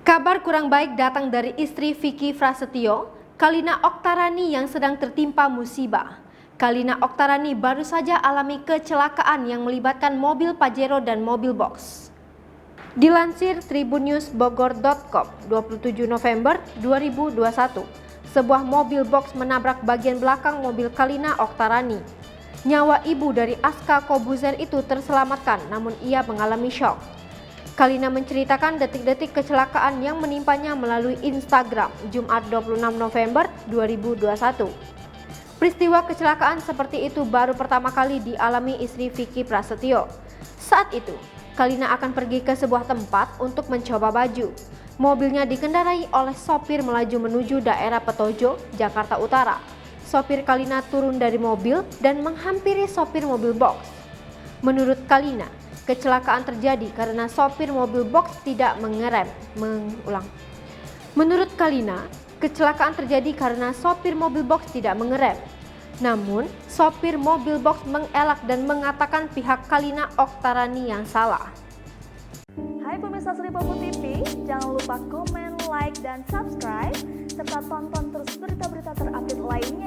Kabar kurang baik datang dari istri Vicky Prasetyo, Kalina Oktarani yang sedang tertimpa musibah. Kalina Oktarani baru saja alami kecelakaan yang melibatkan mobil Pajero dan mobil box. Dilansir tribunnews.bogor.com 27 November 2021, sebuah mobil box menabrak bagian belakang mobil Kalina Oktarani. Nyawa ibu dari Aska Kobuzer itu terselamatkan, namun ia mengalami syok. Kalina menceritakan detik-detik kecelakaan yang menimpanya melalui Instagram Jumat 26 November 2021. Peristiwa kecelakaan seperti itu baru pertama kali dialami istri Vicky Prasetyo. Saat itu, Kalina akan pergi ke sebuah tempat untuk mencoba baju. Mobilnya dikendarai oleh sopir melaju menuju daerah Petojo, Jakarta Utara. Sopir Kalina turun dari mobil dan menghampiri sopir mobil box. Menurut Kalina, kecelakaan terjadi karena sopir mobil box tidak mengerem. Menurut Kalina, kecelakaan terjadi karena sopir mobil box tidak mengerem. Namun, sopir mobil box mengelak dan mengatakan pihak Kalina Oktarani yang salah. Hai pemirsa Sri Popo TV, jangan lupa komen, like, dan subscribe, serta tonton terus berita-berita terupdate lainnya